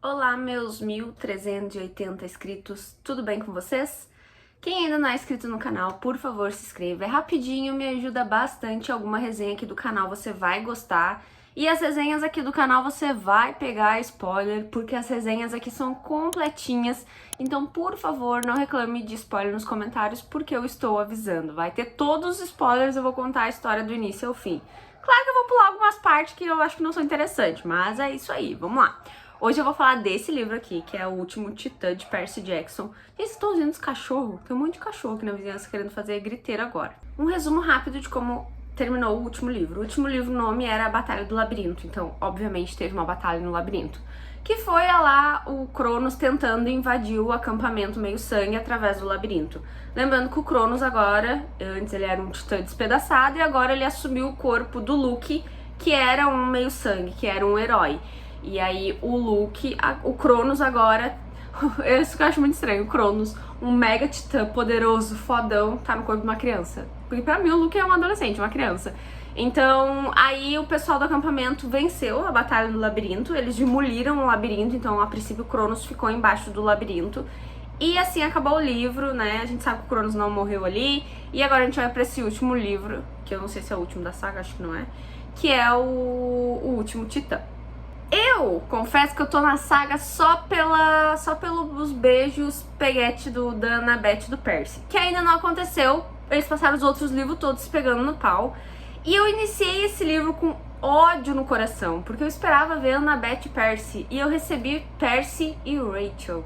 Olá, meus 1.380 inscritos, tudo bem com vocês? Quem ainda não é inscrito no canal, por favor, se inscreva. É rapidinho, me ajuda bastante. Alguma resenha aqui do canal você vai gostar. E as resenhas aqui do canal você vai pegar spoiler, porque as resenhas aqui são completinhas. Então, por favor, não reclame de spoiler nos comentários, porque eu estou avisando. Vai ter todos os spoilers, eu vou contar a história do início ao fim. Claro que eu vou pular algumas partes que eu acho que não são interessantes, mas é isso aí, vamos lá. Hoje eu vou falar desse livro aqui, que é O Último Titã, de Percy Jackson. Vocês estão ouvindo os cachorros? Tem um monte de cachorro aqui na vizinhança querendo fazer griteiro agora. Um resumo rápido de como terminou o último livro. O último livro, o nome era A Batalha do Labirinto, então, obviamente, teve uma batalha no labirinto. Que foi lá o Cronos tentando invadir o acampamento meio-sangue através do labirinto. Lembrando que o Cronos agora, antes ele era um titã despedaçado, e agora ele assumiu o corpo do Luke, que era um meio-sangue, que era um herói. E aí o Luke, o Cronos agora, isso que eu acho muito estranho, o Cronos, um mega titã poderoso, fodão, tá no corpo de uma criança. Porque pra mim o Luke é um adolescente, uma criança. Então aí o pessoal do acampamento venceu a batalha do labirinto, eles demoliram o labirinto, então a princípio o Cronos ficou embaixo do labirinto. E assim acabou o livro, né, a gente sabe que o Cronos não morreu ali. E agora a gente vai pra esse último livro, que eu não sei se é o último da saga, acho que não é, que é o Último Titã. Eu confesso que eu tô na saga só pelos beijos peguete da Annabeth e do Percy, que ainda não aconteceu. Eles passaram os outros livros todos se pegando no pau. E eu iniciei esse livro com ódio no coração, porque eu esperava ver Annabeth e Percy, e eu recebi Percy e Rachel.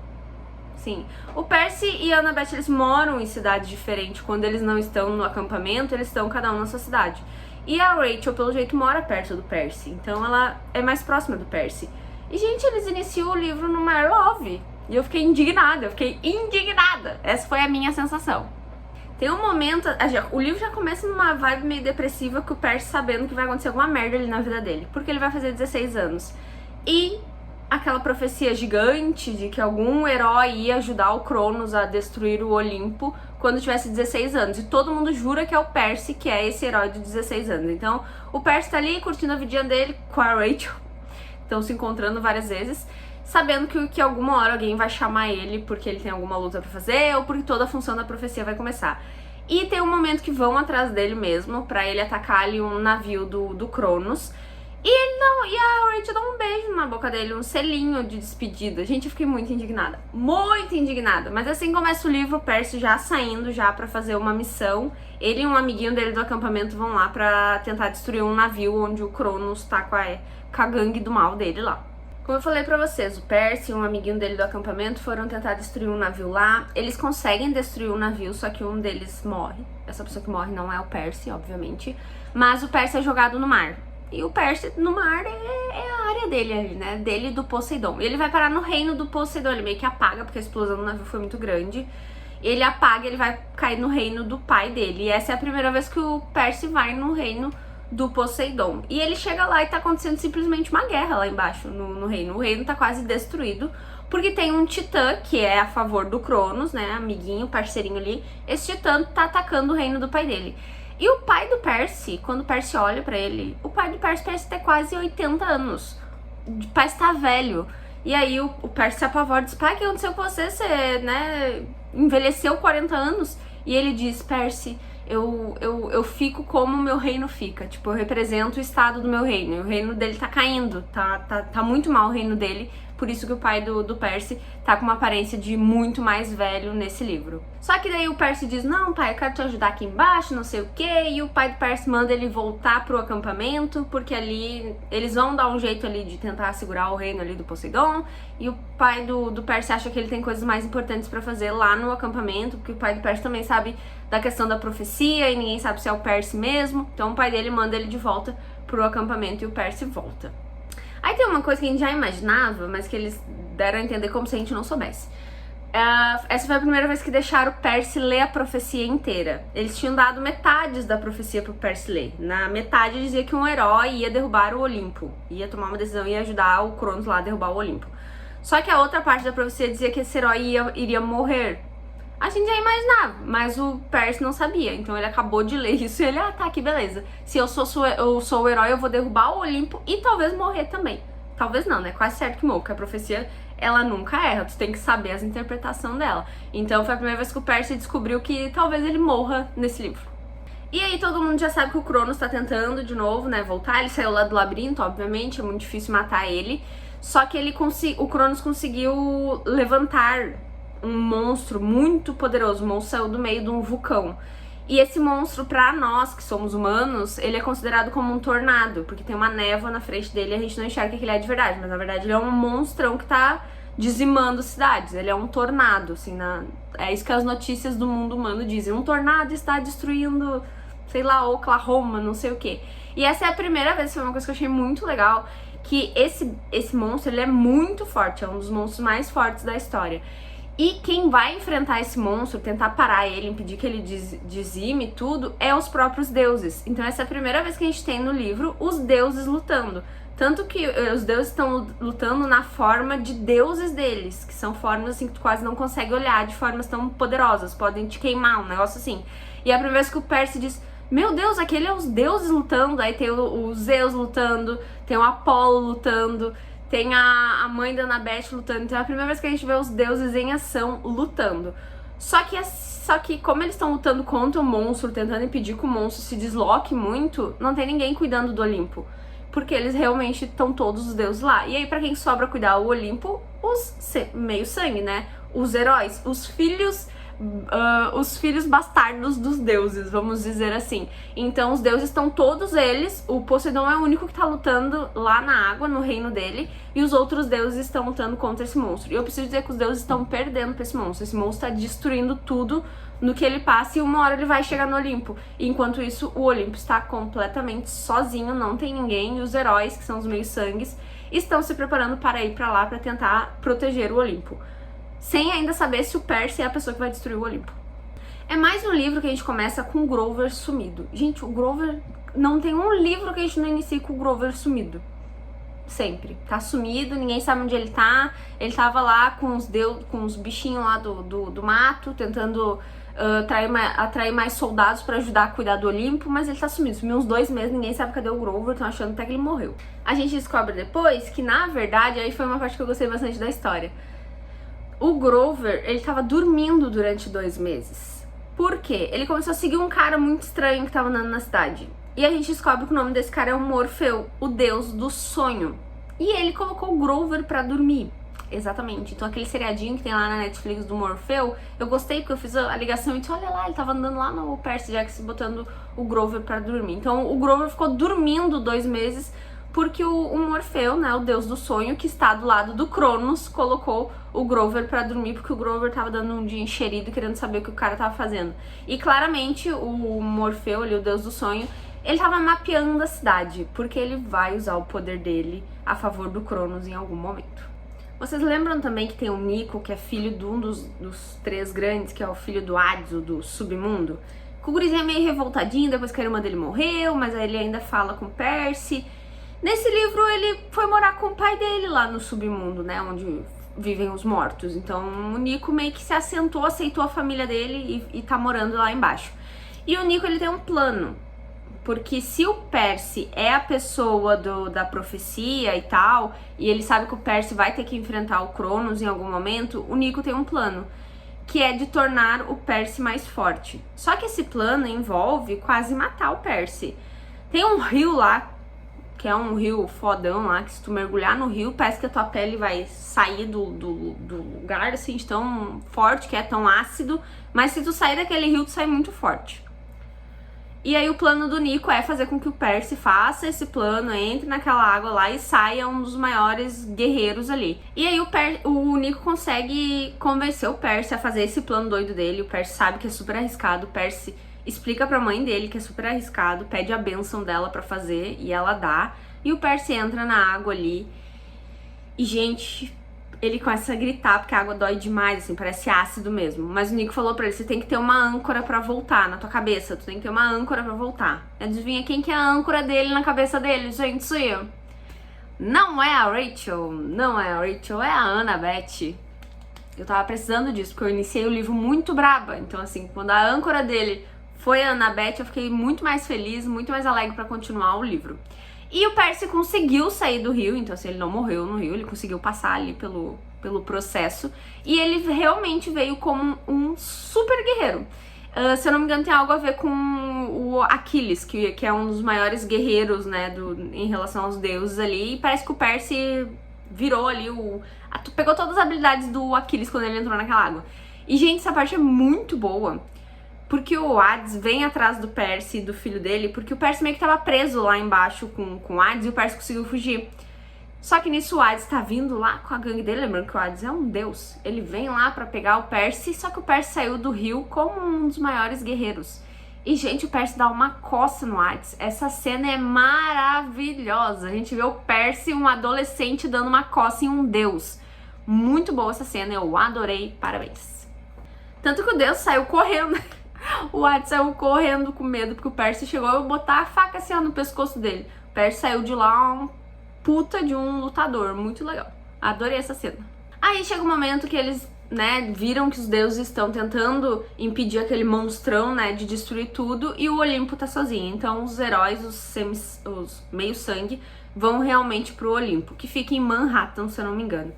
Sim, o Percy e a Annabeth, eles moram em cidades diferentes. Quando eles não estão no acampamento, eles estão cada um na sua cidade. E a Rachel, pelo jeito, mora perto do Percy, então ela é mais próxima do Percy. E, gente, eles iniciam o livro no My Love, e eu fiquei indignada, Essa foi a minha sensação. Tem um momento, o livro já começa numa vibe meio depressiva, que o Percy sabendo que vai acontecer alguma merda ali na vida dele, porque ele vai fazer 16 anos. E aquela profecia gigante de que algum herói ia ajudar o Cronos a destruir o Olimpo quando tivesse 16 anos. E todo mundo jura que é o Percy, que é esse herói de 16 anos. Então, o Percy tá ali curtindo a vidinha dele com a Rachel. Estão se encontrando várias vezes, sabendo que alguma hora alguém vai chamar ele porque ele tem alguma luta pra fazer ou porque toda a função da profecia vai começar. E tem um momento que vão atrás dele mesmo, pra ele atacar ali um navio do Cronos. E a Rachel dá um beijo na boca dele, um selinho de despedida. Gente, eu fiquei muito indignada. Mas assim começa o livro, o Percy já saindo já pra fazer uma missão. Ele e um amiguinho dele do acampamento vão lá pra tentar destruir um navio onde o Cronos tá com a gangue do mal dele lá. Como eu falei pra vocês, o Percy e um amiguinho dele do acampamento foram tentar destruir um navio lá. Eles conseguem destruir o navio, só que um deles morre. Essa pessoa que morre não é o Percy, obviamente. Mas o Percy é jogado no mar. E o Percy no mar é a área dele ali, né? Dele e do Poseidon. Ele vai parar no reino do Poseidon, ele meio que apaga, porque a explosão do navio foi muito grande. Ele apaga, ele vai cair no reino do pai dele. E essa é a primeira vez que o Percy vai no reino do Poseidon. E ele chega lá e tá acontecendo simplesmente uma guerra lá embaixo no reino. O reino tá quase destruído, porque tem um titã que é a favor do Cronos, né? Amiguinho, parceirinho ali. Esse titã tá atacando o reino do pai dele. E o pai do Percy, quando o Percy olha pra ele, o pai do Percy parece ter quase 80 anos. O pai está velho. E aí o Percy se apavora e diz: pai, o que aconteceu com você? Você, né, envelheceu 40 anos? E ele diz: Percy, eu fico como o meu reino fica. Tipo, eu represento o estado do meu reino. E o reino dele tá caindo, tá muito mal o reino dele. Por isso que o pai do Percy tá com uma aparência de muito mais velho nesse livro. Só que daí o Percy diz: não, pai, eu quero te ajudar aqui embaixo, não sei o quê. E o pai do Percy manda ele voltar pro acampamento, porque ali eles vão dar um jeito ali de tentar segurar o reino ali do Poseidon. E o pai do Percy acha que ele tem coisas mais importantes pra fazer lá no acampamento, porque o pai do Percy também sabe da questão da profecia e ninguém sabe se é o Percy mesmo. Então o pai dele manda ele de volta pro acampamento e o Percy volta. Aí tem uma coisa que a gente já imaginava, mas que eles deram a entender como se a gente não soubesse. Essa foi a primeira vez que deixaram o Percy ler a profecia inteira. Eles tinham dado metades da profecia pro Percy ler. Na metade dizia que um herói ia derrubar o Olimpo. Ia tomar uma decisão e ia ajudar o Cronos lá a derrubar o Olimpo. Só que a outra parte da profecia dizia que esse herói iria morrer. A gente já imaginava, mas o Percy não sabia. Então ele acabou de ler isso e ele, tá, que beleza. Se eu sou o herói, eu vou derrubar o Olimpo e talvez morrer também. talvez não, né? Quase certo que morra, porque a profecia, ela nunca erra, tu tem que saber as interpretações dela. Então foi a primeira vez que o Percy descobriu que talvez ele morra nesse livro. E aí todo mundo já sabe que o Cronos tá tentando de novo, né, voltar. Ele saiu lá do labirinto, obviamente, é muito difícil matar ele. Só que o Cronos conseguiu levantar um monstro muito poderoso. O monstro saiu do meio de um vulcão. E esse monstro, pra nós que somos humanos, ele é considerado como um tornado, porque tem uma névoa na frente dele e a gente não enxerga que ele é de verdade. Mas na verdade ele é um monstrão que tá dizimando cidades. Ele é um tornado, assim, é isso que as notícias do mundo humano dizem. Um tornado está destruindo, sei lá, Oklahoma, não sei o quê. E essa é a primeira vez, foi uma coisa que eu achei muito legal, que esse monstro, ele é muito forte, é um dos monstros mais fortes da história. E quem vai enfrentar esse monstro, tentar parar ele, impedir que ele dizime tudo, é os próprios deuses. Então essa é a primeira vez que a gente tem no livro os deuses lutando. Tanto que os deuses estão lutando na forma de deuses deles, que são formas assim que tu quase não consegue olhar, de formas tão poderosas, podem te queimar, um negócio assim. E é a primeira vez que o Percy diz: meu Deus, aquele é os deuses lutando. Aí tem o Zeus lutando, tem o Apolo lutando, tem a mãe da Annabeth lutando. Então é a primeira vez que a gente vê os deuses em ação lutando. Só que como eles estão lutando contra o monstro, tentando impedir que o monstro se desloque muito, não tem ninguém cuidando do Olimpo. Porque eles realmente estão todos os deuses lá. E aí pra quem sobra cuidar o Olimpo? Os meio sangue, né? Os heróis, os filhos bastardos dos deuses, vamos dizer assim. Então os deuses estão todos eles, o Poseidon é o único que tá lutando lá na água, no reino dele, e os outros deuses estão lutando contra esse monstro. E eu preciso dizer que os deuses estão perdendo pra esse monstro. Esse monstro tá destruindo tudo no que ele passa, e uma hora ele vai chegar no Olimpo. E enquanto isso, o Olimpo está completamente sozinho, não tem ninguém, e os heróis, que são os meio-sangues, estão se preparando para ir pra lá pra tentar proteger o Olimpo, sem ainda saber se o Percy é a pessoa que vai destruir o Olimpo. É mais um livro que a gente começa com o Grover sumido. Gente, o Grover... não tem um livro que a gente não inicie com o Grover sumido. Sempre. Tá sumido, ninguém sabe onde ele tá. Ele tava lá com os bichinhos lá do mato, tentando atrair mais soldados pra ajudar a cuidar do Olimpo, mas ele tá sumido. Sumiu uns 2 meses, ninguém sabe cadê o Grover, estão achando até que ele morreu. A gente descobre depois que, na verdade, aí foi uma parte que eu gostei bastante da história. O Grover, ele tava dormindo durante 2 meses. Por quê? Ele começou a seguir um cara muito estranho que tava andando na cidade. E a gente descobre que o nome desse cara é o Morfeu, o deus do sonho. E ele colocou o Grover pra dormir. Exatamente. Então aquele seriadinho que tem lá na Netflix do Morfeu, eu gostei porque eu fiz a ligação e disse, olha lá, ele tava andando lá no Percy Jackson botando o Grover pra dormir. Então o Grover ficou dormindo 2 meses porque o Morfeu, né, o deus do sonho, que está do lado do Cronos, colocou o Grover pra dormir, porque o Grover tava dando um dia encherido, querendo saber o que o cara tava fazendo. E claramente o Morfeu, ali, o deus do sonho, ele tava mapeando a cidade, porque ele vai usar o poder dele a favor do Cronos em algum momento. Vocês lembram também que tem o Nico, que é filho de um dos 3 grandes, que é o filho do Hades, do submundo? O gurizinho é meio revoltadinho depois que a irmã dele morreu, mas aí ele ainda fala com Percy. Nesse livro ele foi morar com o pai dele lá no submundo, né, onde vivem os mortos. Então o Nico meio que se assentou, aceitou a família dele e tá morando lá embaixo. E o Nico, ele tem um plano, porque se o Percy é a pessoa da profecia e tal, e ele sabe que o Percy vai ter que enfrentar o Cronos em algum momento, o Nico tem um plano, que é de tornar o Percy mais forte. Só que esse plano envolve quase matar o Percy. Tem um rio lá, que é um rio fodão lá, que se tu mergulhar no rio, parece que a tua pele vai sair do lugar, assim, de tão forte, que é tão ácido, mas se tu sair daquele rio, tu sai muito forte. E aí o plano do Nico é fazer com que o Percy faça esse plano, entre naquela água lá e saia um dos maiores guerreiros ali. E aí o Nico consegue convencer o Percy a fazer esse plano doido dele. O Percy sabe que é super arriscado, o Percy explica pra mãe dele que é super arriscado, pede a bênção dela pra fazer e ela dá. E o Percy entra na água ali e, gente, ele começa a gritar porque a água dói demais, assim, parece ácido mesmo. Mas o Nico falou pra ele, você tem que ter uma âncora pra voltar na tua cabeça, tu tem que ter uma âncora pra voltar. Adivinha quem que é a âncora dele na cabeça dele, gente? Isso aí. Não é a Rachel, não é a Rachel, é a Annabeth. Eu tava precisando disso, porque eu iniciei o livro muito braba. Então, assim, quando a âncora dele foi a Annabeth, eu fiquei muito mais feliz, muito mais alegre pra continuar o livro. E o Percy conseguiu sair do rio, então assim, ele não morreu no rio, ele conseguiu passar ali pelo processo. E ele realmente veio como um super guerreiro. Se eu não me engano, tem algo a ver com o Aquiles, que é um dos maiores guerreiros, né, em relação aos deuses ali. E parece que o Percy virou ali pegou todas as habilidades do Aquiles quando ele entrou naquela água. E, gente, essa parte é muito boa. Porque o Hades vem atrás do Percy e do filho dele, porque o Percy meio que tava preso lá embaixo com o Hades e o Percy conseguiu fugir. Só que nisso o Hades tá vindo lá com a gangue dele, lembrando que o Hades é um deus. Ele vem lá pra pegar o Percy, só que o Percy saiu do rio como um dos maiores guerreiros. E, gente, o Percy dá uma coça no Hades. Essa cena é maravilhosa. A gente vê o Percy, um adolescente, dando uma coça em um deus. Muito boa essa cena, eu adorei, parabéns. Tanto que o deus saiu correndo. O Hades saiu correndo com medo, porque o Percy chegou a botar a faca assim, ó, no pescoço dele. O Percy saiu de lá um puta de um lutador, muito legal. Adorei essa cena. Aí chega um momento que eles, né, viram que os deuses estão tentando impedir aquele monstrão, né, de destruir tudo, e o Olimpo tá sozinho. Então os heróis, os meio-sangue, vão realmente pro Olimpo, que fica em Manhattan, se eu não me engano.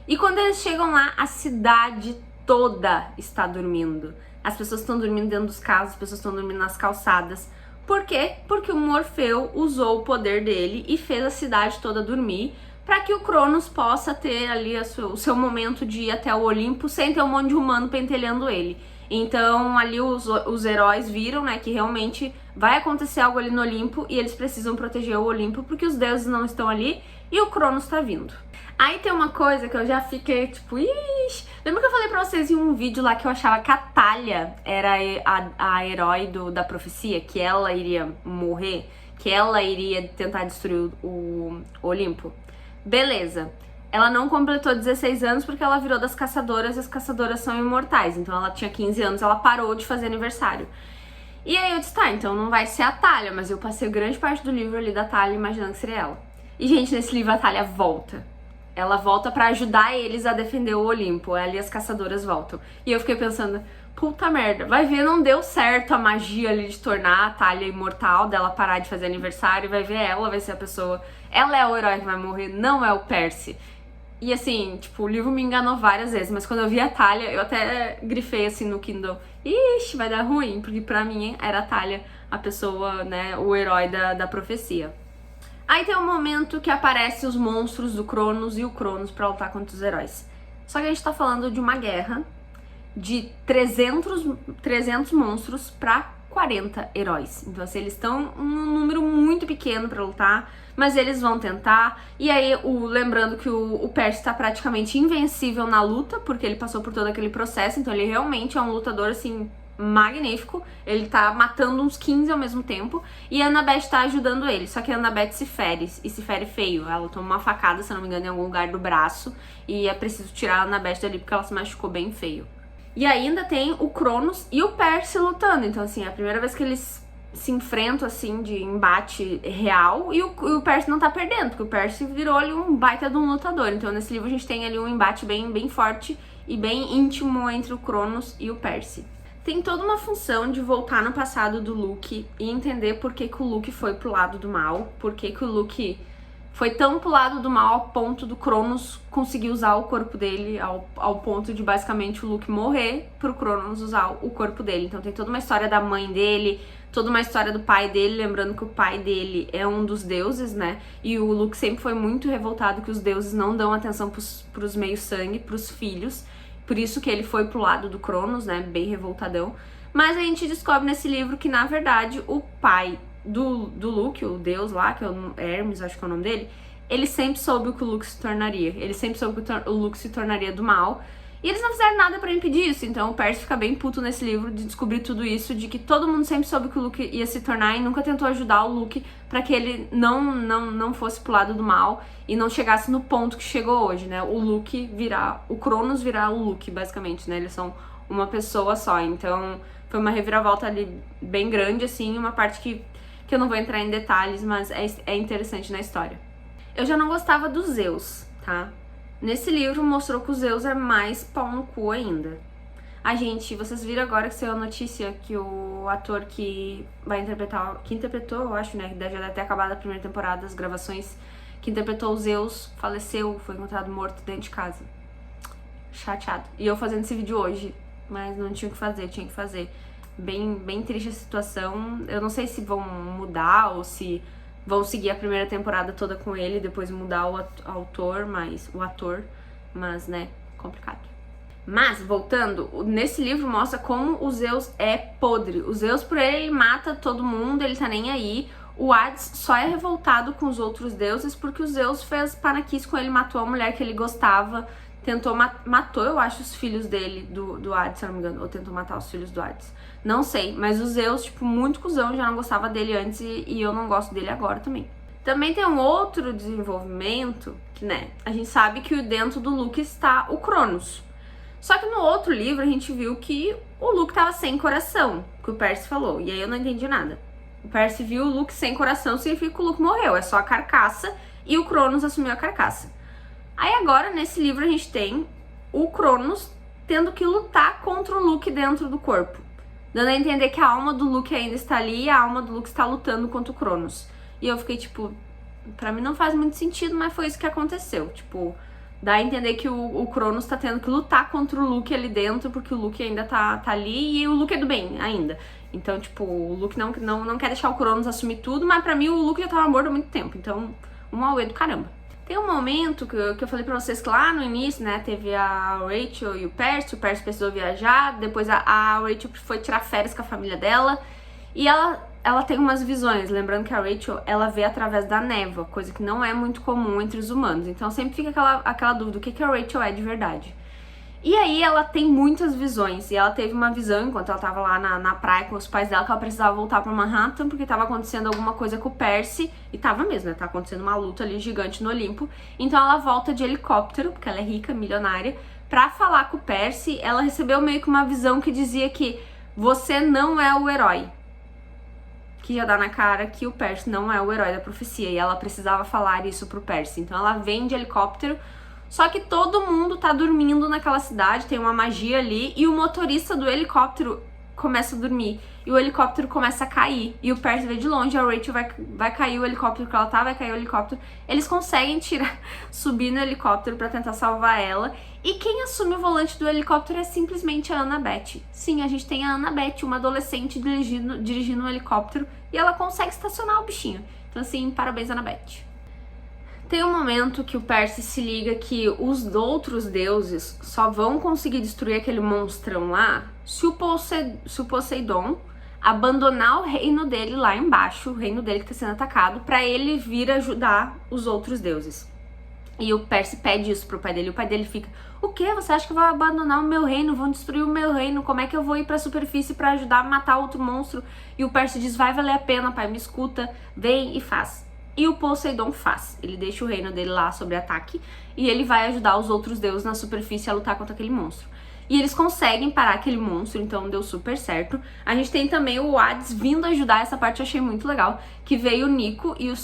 E quando eles chegam lá, a cidade toda está dormindo. As pessoas estão dormindo dentro dos carros, as pessoas estão dormindo nas calçadas. Por quê? Porque o Morfeu usou o poder dele e fez a cidade toda dormir para que o Cronos possa ter ali o seu momento de ir até o Olimpo sem ter um monte de humano pentelhando ele. Então ali os heróis viram, né, que realmente vai acontecer algo ali no Olimpo e eles precisam proteger o Olimpo porque os deuses não estão ali e o Cronos tá vindo. Aí tem uma coisa que eu já fiquei tipo, ixi. Lembra que eu falei pra vocês em um vídeo lá que eu achava que a Thalia era a herói da profecia, que ela iria morrer, que ela iria tentar destruir o Olimpo? Beleza. Ela não completou 16 anos porque ela virou das caçadoras e as caçadoras são imortais. Então ela tinha 15 anos, ela parou de fazer aniversário. E aí eu disse, tá, então não vai ser a Thalia, mas eu passei grande parte do livro ali da Thalia imaginando que seria ela. E, gente, nesse livro a Thalia volta. Ela volta pra ajudar eles a defender o Olimpo. Ali as caçadoras voltam. E eu fiquei pensando, puta merda, vai ver, não deu certo a magia ali de tornar a Thalia imortal, dela parar de fazer aniversário, vai ver ela, vai ser a pessoa. Ela é o herói que vai morrer, não é o Percy. E assim, tipo, o livro me enganou várias vezes, mas quando eu vi a Thalia, eu até grifei assim no Kindle. Ixi, vai dar ruim, porque pra mim era a Thalia a pessoa, né, o herói da profecia. Aí tem um momento que aparecem os monstros do Cronos e o Cronos pra lutar contra os heróis. Só que a gente tá falando de uma guerra de 300 monstros pra 40 heróis. Então assim, eles estão um número muito pequeno pra lutar, mas eles vão tentar. E aí, lembrando que o Percy tá praticamente invencível na luta, porque ele passou por todo aquele processo, então ele realmente é um lutador assim magnífico, ele tá matando uns 15 ao mesmo tempo, e a Annabeth tá ajudando ele, só que a Annabeth se fere, e se fere feio, ela toma uma facada, se não me engano, em algum lugar do braço, e é preciso tirar a Annabeth dali porque ela se machucou bem feio. E ainda tem o Cronos e o Percy lutando, então assim, é a primeira vez que eles se enfrentam assim, de embate real, e o Percy não tá perdendo, porque o Percy virou ali um baita de um lutador, então nesse livro a gente tem ali um embate bem forte e bem íntimo entre o Cronos e o Percy. Tem toda uma função de voltar no passado do Luke e entender por que o Luke foi pro lado do mal, por que o Luke foi tão pro lado do mal ao ponto do Cronos conseguir usar o corpo dele, ao ponto de basicamente o Luke morrer pro Cronos usar o corpo dele. Então tem toda uma história da mãe dele, toda uma história do pai dele, lembrando que o pai dele é um dos deuses, né? E o Luke sempre foi muito revoltado que os deuses não dão atenção pros meio-sangue, pros filhos. Por isso que ele foi pro lado do Cronos, né, bem revoltadão. Mas a gente descobre nesse livro que, na verdade, o pai do Luke, o deus lá, que é o Hermes, acho que é o nome dele, ele sempre soube o que o Luke se tornaria. Ele sempre soube que o Luke se tornaria do mal. E eles não fizeram nada pra impedir isso. Então o Percy fica bem puto nesse livro de descobrir tudo isso, de que todo mundo sempre soube que o Luke ia se tornar e nunca tentou ajudar o Luke pra que ele não fosse pro lado do mal e não chegasse no ponto que chegou hoje, né? O Cronos virar o Luke, basicamente, né? Eles são uma pessoa só. Então foi uma reviravolta ali bem grande, assim, uma parte que eu não vou entrar em detalhes, mas é interessante na história. Eu já não gostava dos Zeus, tá? Nesse livro mostrou que o Zeus é mais pau no cu ainda. Vocês viram agora que saiu a notícia que o ator que interpretou, eu acho, né, que já deve ter acabado a primeira temporada das gravações, que interpretou o Zeus, faleceu, foi encontrado morto dentro de casa. Chateado. E eu fazendo esse vídeo hoje, mas não tinha o que fazer, tinha que fazer. Bem triste a situação. Eu não sei se vão mudar ou se vão seguir a primeira temporada toda com ele, depois mudar o ator, mas, né, complicado. Mas, voltando, nesse livro mostra como o Zeus é podre. O Zeus, por ele mata todo mundo, ele tá nem aí. O Hades só é revoltado com os outros deuses porque o Zeus fez panaquice com ele, matou a mulher que ele gostava, matou, eu acho, os filhos dele, do Hades, se não me engano, ou tentou matar os filhos do Hades. Não sei, mas o Zeus, tipo, muito cuzão, já não gostava dele antes e eu não gosto dele agora também. Também tem um outro desenvolvimento, que, né, a gente sabe que dentro do Luke está o Cronos. Só que no outro livro a gente viu que o Luke tava sem coração, que o Percy falou, e aí eu não entendi nada. O Percy viu o Luke sem coração, significa que o Luke morreu, é só a carcaça, e o Cronos assumiu a carcaça. Aí agora, nesse livro, a gente tem o Cronos tendo que lutar contra o Luke dentro do corpo, dando a entender que a alma do Luke ainda está ali e a alma do Luke está lutando contra o Cronos. E eu fiquei tipo, pra mim não faz muito sentido, mas foi isso que aconteceu. Tipo, dá a entender que o Cronos tá tendo que lutar contra o Luke ali dentro, porque o Luke ainda tá ali e o Luke é do bem ainda. Então, tipo, o Luke não quer deixar o Cronos assumir tudo, mas pra mim o Luke já tava morto há muito tempo. Então, um auê do caramba. Tem um momento que eu falei pra vocês que lá no início, né, teve a Rachel e o Percy precisou viajar, depois a Rachel foi tirar férias com a família dela, e ela tem umas visões, lembrando que a Rachel, ela vê através da névoa, coisa que não é muito comum entre os humanos, então sempre fica aquela dúvida, o que a Rachel é de verdade? E aí ela tem muitas visões, e ela teve uma visão enquanto ela tava lá na praia com os pais dela, que ela precisava voltar pra Manhattan, porque tava acontecendo alguma coisa com o Percy, e tava mesmo, né, tá acontecendo uma luta ali gigante no Olimpo, então ela volta de helicóptero, porque ela é rica, milionária, pra falar com o Percy. Ela recebeu meio que uma visão que dizia que você não é o herói, que já dá na cara que o Percy não é o herói da profecia, e ela precisava falar isso pro Percy, então ela vem de helicóptero. Só que todo mundo tá dormindo naquela cidade, tem uma magia ali, e o motorista do helicóptero começa a dormir. E o helicóptero começa a cair. E o Percy vê de longe, a Rachel vai cair o helicóptero que ela tá, vai cair o helicóptero. Eles conseguem subir no helicóptero pra tentar salvar ela. E quem assume o volante do helicóptero é simplesmente a Annabeth. Sim, a gente tem a Annabeth, uma adolescente dirigindo um helicóptero, e ela consegue estacionar o bichinho. Então assim, parabéns, Annabeth. Tem um momento que o Percy se liga que os outros deuses só vão conseguir destruir aquele monstrão lá se o Poseidon abandonar o reino dele lá embaixo, o reino dele que tá sendo atacado, pra ele vir ajudar os outros deuses. E o Percy pede isso pro pai dele, e o pai dele fica, o quê? Você acha que vai abandonar o meu reino? Vão destruir o meu reino? Como é que eu vou ir pra superfície pra ajudar a matar outro monstro? E o Percy diz, vai valer a pena, pai, me escuta, vem e faz. E o Poseidon faz, ele deixa o reino dele lá sob ataque e ele vai ajudar os outros deuses na superfície a lutar contra aquele monstro. E eles conseguem parar aquele monstro, então deu super certo. A gente tem também o Hades vindo ajudar, essa parte eu achei muito legal, que veio o Nico e as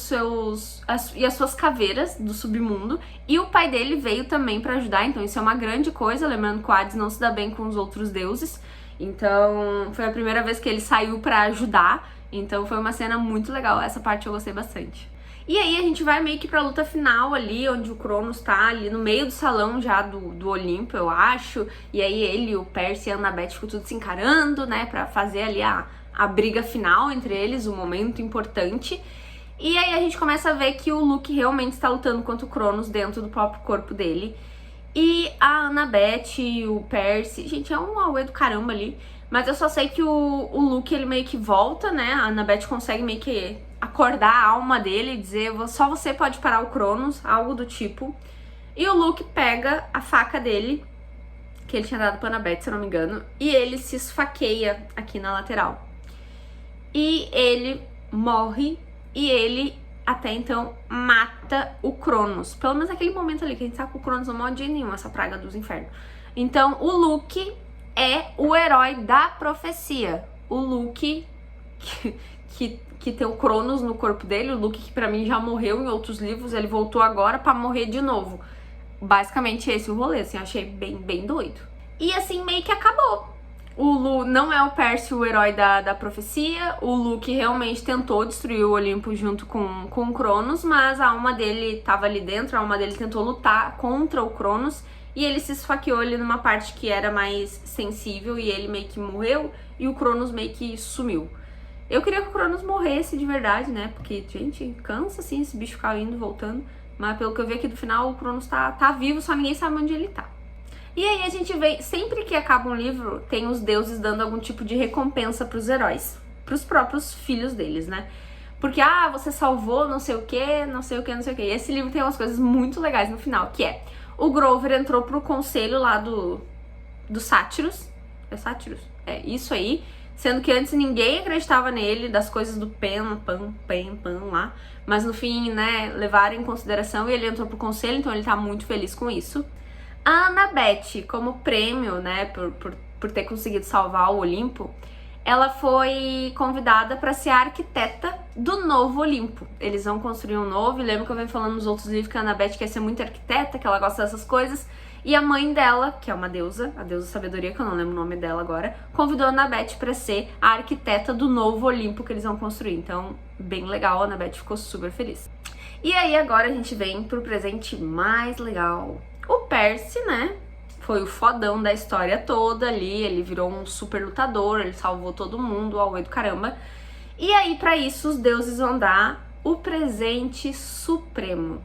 suas caveiras do submundo, e o pai dele veio também pra ajudar, então isso é uma grande coisa, lembrando que o Hades não se dá bem com os outros deuses, então foi a primeira vez que ele saiu pra ajudar, então foi uma cena muito legal, essa parte eu gostei bastante. E aí a gente vai meio que pra luta final ali, onde o Cronos tá ali no meio do salão já do Olimpo, eu acho. E aí ele, o Percy e a Annabeth ficam tudo se encarando, né, pra fazer ali a briga final entre eles, um momento importante. E aí a gente começa a ver que o Luke realmente está lutando contra o Cronos dentro do próprio corpo dele. E a Annabeth e o Percy, gente, é um auê do caramba ali. Mas eu só sei que o Luke, ele meio que volta, né, a Annabeth consegue meio que acordar a alma dele e dizer, só você pode parar o Cronos, algo do tipo. E o Luke pega a faca dele, que ele tinha dado pra Annabeth, se eu não me engano, e ele se esfaqueia aqui na lateral. E ele morre, e ele, até então, mata o Cronos. Pelo menos naquele momento ali, que a gente sabe que o Cronos não morre de nenhum, essa praga dos infernos. Então, o Luke é o herói da profecia. O Luke que tem o Cronos no corpo dele, o Luke que pra mim já morreu em outros livros, ele voltou agora pra morrer de novo. Basicamente esse é o rolê, assim, eu achei bem doido. E assim, meio que acabou. O Lu não é o Percy o herói da profecia. O Lu que realmente tentou destruir o Olimpo junto com o Cronos, mas a alma dele tava ali dentro, a alma dele tentou lutar contra o Cronos e ele se esfaqueou ali numa parte que era mais sensível e ele meio que morreu e o Cronos meio que sumiu. Eu queria que o Cronos morresse de verdade, né? Porque, gente, cansa assim esse bicho ficar indo e voltando. Mas pelo que eu vi aqui do final, o Cronos tá vivo, só ninguém sabe onde ele tá. E aí a gente vê, sempre que acaba um livro, tem os deuses dando algum tipo de recompensa pros heróis. Pros próprios filhos deles, né? Porque, você salvou não sei o que, não sei o que, não sei o que. E esse livro tem umas coisas muito legais no final, que é... O Grover entrou pro conselho lá do Sátiros. É Sátiros? É, isso aí. Sendo que antes ninguém acreditava nele, das coisas do Pan lá. Mas no fim, né, levaram em consideração e ele entrou pro conselho, então ele tá muito feliz com isso. A Annabeth, como prêmio, né, por ter conseguido salvar o Olimpo, ela foi convidada para ser a arquiteta do novo Olimpo. Eles vão construir um novo, e lembra que eu venho falando nos outros livros que a Annabeth quer ser muito arquiteta, que ela gosta dessas coisas. E a mãe dela, que é uma deusa, a deusa sabedoria, que eu não lembro o nome dela agora, convidou a Annabeth para ser a arquiteta do novo Olimpo que eles vão construir. Então, bem legal, a Annabeth ficou super feliz. E aí agora a gente vem pro presente mais legal. O Percy, né, foi o fodão da história toda ali, ele virou um super lutador, ele salvou todo mundo, ao do caramba. E aí, pra isso, os deuses vão dar o presente supremo,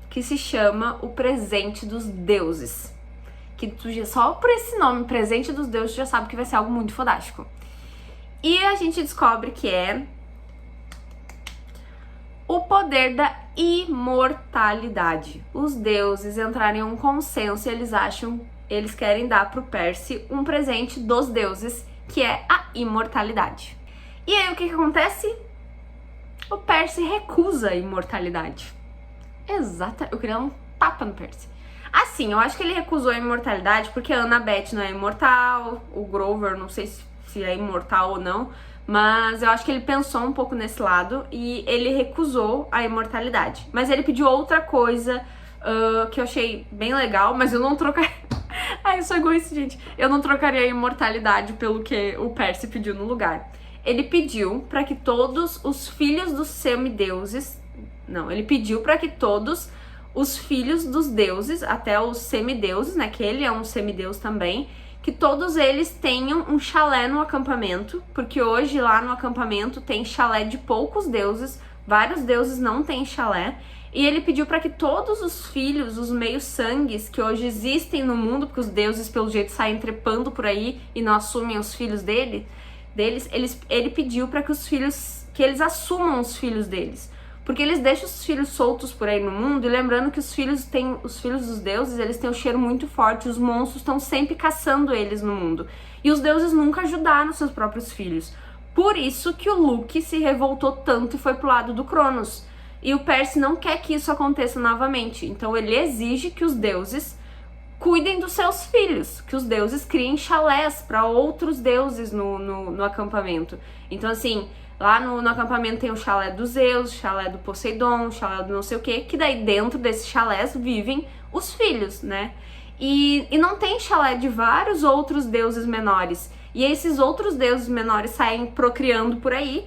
que se chama o presente dos deuses. Que tu já, só por esse nome, presente dos deuses, tu já sabe que vai ser algo muito fodástico. E a gente descobre que é o poder da imortalidade. Os deuses entraram em um consenso e eles querem dar pro Percy um presente dos deuses, que é a imortalidade. E aí o que acontece? O Percy recusa a imortalidade. Exato, eu queria dar um tapa no Percy. Assim, eu acho que ele recusou a imortalidade porque a Annabeth não é imortal, o Grover não sei se é imortal ou não, mas eu acho que ele pensou um pouco nesse lado e ele recusou a imortalidade. Mas ele pediu outra coisa que eu achei bem legal, mas eu não trocaria... Ai, eu sou egoísta, gente. Eu não trocaria a imortalidade pelo que o Percy pediu no lugar. Ele pediu para que todos os filhos dos semideuses... Não, ele pediu para que todos os filhos dos deuses, até os semideuses, né, que ele é um semideus também, que todos eles tenham um chalé no acampamento, porque hoje lá no acampamento tem chalé de poucos deuses, vários deuses não têm chalé, e ele pediu para que todos os filhos, os meios-sangues que hoje existem no mundo, porque os deuses pelo jeito saem trepando por aí e não assumem os filhos deles, ele pediu para que eles assumam os filhos deles. Porque eles deixam os filhos soltos por aí no mundo, e lembrando que os filhos dos deuses, eles têm um cheiro muito forte, os monstros estão sempre caçando eles no mundo. E os deuses nunca ajudaram seus próprios filhos. Por isso que o Luke se revoltou tanto e foi pro lado do Cronos. E o Percy não quer que isso aconteça novamente. Então ele exige que os deuses cuidem dos seus filhos, que os deuses criem chalés para outros deuses no acampamento. Então assim... Lá no acampamento tem o chalé dos Zeus, o chalé do Poseidon, o chalé do não sei o que daí dentro desses chalés vivem os filhos, né? E não tem chalé de vários outros deuses menores. E esses outros deuses menores saem procriando por aí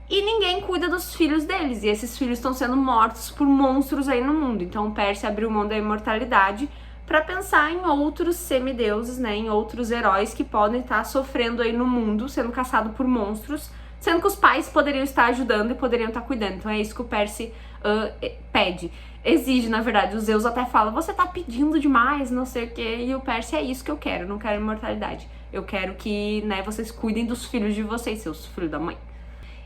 e ninguém cuida dos filhos deles. E esses filhos estão sendo mortos por monstros aí no mundo. Então o Percy abriu mão da imortalidade para pensar em outros semideuses, né? Em outros heróis que podem estar sofrendo aí no mundo, sendo caçados por monstros, sendo que os pais poderiam estar ajudando e poderiam estar cuidando. Então é isso que o Percy pede. Exige, na verdade. Os Zeus até falam, você tá pedindo demais, não sei o quê. E o Percy, é isso que eu quero, não quero imortalidade. Eu quero que, né, vocês cuidem dos filhos de vocês, seus filhos da mãe.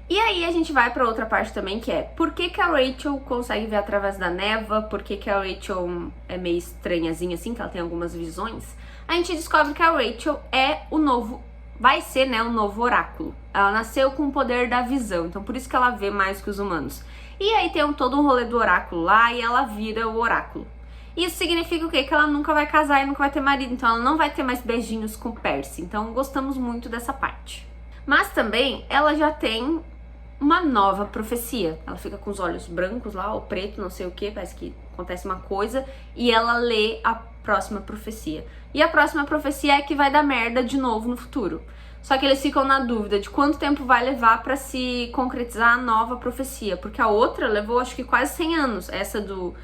E aí a gente vai pra outra parte também, que é por que a Rachel consegue ver através da névoa, por que a Rachel é meio estranhazinha assim, que ela tem algumas visões. A gente descobre que a Rachel vai ser, né, o novo oráculo. Ela nasceu com o poder da visão, então por isso que ela vê mais que os humanos. E aí tem todo um rolê do oráculo lá e ela vira o oráculo. Isso significa o quê? Que ela nunca vai casar e nunca vai ter marido, então ela não vai ter mais beijinhos com o Percy. Então gostamos muito dessa parte. Mas também ela já tem uma nova profecia. Ela fica com os olhos brancos lá, ou preto, não sei o que, parece que acontece uma coisa, e ela lê próxima profecia. E a próxima profecia é que vai dar merda de novo no futuro. Só que eles ficam na dúvida de quanto tempo vai levar pra se concretizar a nova profecia, porque a outra levou acho que quase 100 anos, essa do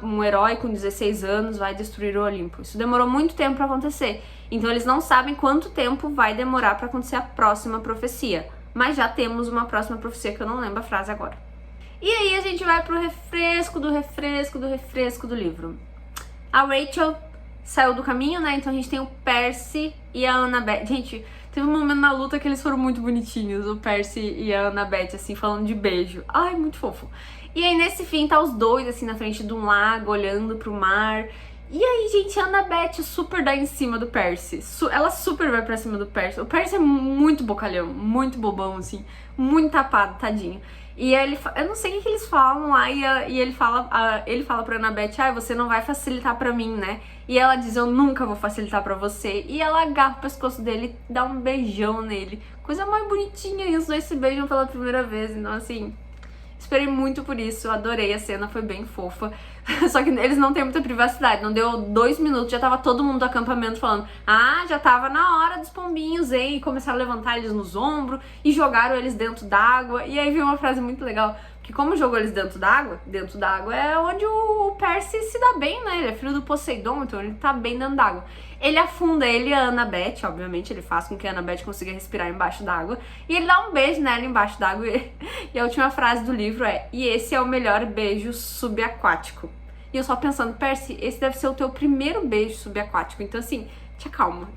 um herói com 16 anos vai destruir o Olimpo. Isso demorou muito tempo pra acontecer. Então eles não sabem quanto tempo vai demorar pra acontecer a próxima profecia. Mas já temos uma próxima profecia que eu não lembro a frase agora. E aí a gente vai pro refresco do livro. A Rachel saiu do caminho, né? Então a gente tem o Percy e a Annabeth. Gente, teve um momento na luta que eles foram muito bonitinhos, o Percy e a Annabeth, assim, falando de beijo. Ai, muito fofo. E aí nesse fim tá os dois, assim, na frente de um lago, olhando pro mar. E aí, gente, a Annabeth super dá em cima do Percy. Ela super vai pra cima do Percy. O Percy é muito bocalhão, muito bobão, assim, muito tapado, tadinho. E aí eu não sei o que eles falam lá, e ele fala pra Annabeth, você não vai facilitar pra mim, né? E ela diz, eu nunca vou facilitar pra você. E ela agarra o pescoço dele e dá um beijão nele. Coisa mais bonitinha, e os dois se beijam pela primeira vez, então assim... Esperei muito por isso, adorei a cena, foi bem fofa. Só que eles não têm muita privacidade, não deu 2 minutos, já tava todo mundo do acampamento falando já tava na hora dos pombinhos, hein? E começaram a levantar eles nos ombros e jogaram eles dentro d'água. E aí veio uma frase muito legal, que como jogou eles dentro d'água é onde o Percy se dá bem, né? Ele é filho do Poseidon, então ele tá bem dentro d'água. Ele afunda ele e a Annabeth, obviamente, ele faz com que a Annabeth consiga respirar embaixo d'água. E ele dá um beijo nela embaixo d'água. E a última frase do livro é: e esse é o melhor beijo subaquático. E eu só pensando, Percy, esse deve ser o teu primeiro beijo subaquático. Então assim, te acalma,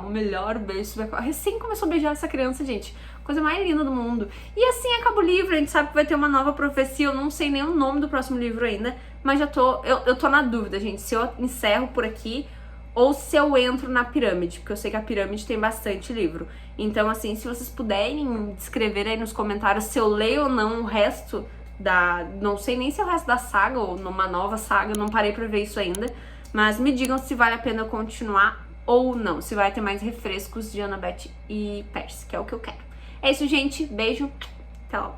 o melhor beijo subaquático. Recém começou a beijar essa criança, gente. Coisa mais linda do mundo. E assim acaba o livro, a gente sabe que vai ter uma nova profecia. Eu não sei nem o nome do próximo livro ainda, mas eu tô na dúvida, gente, se eu encerro por aqui ou se eu entro na pirâmide, porque eu sei que a pirâmide tem bastante livro. Então, assim, se vocês puderem escrever aí nos comentários se eu leio ou não o resto não sei nem se é o resto da saga ou numa nova saga, eu não parei pra ver isso ainda, mas me digam se vale a pena eu continuar ou não, se vai ter mais refrescos de Annabeth e Percy, que é o que eu quero. É isso, gente, beijo, até logo.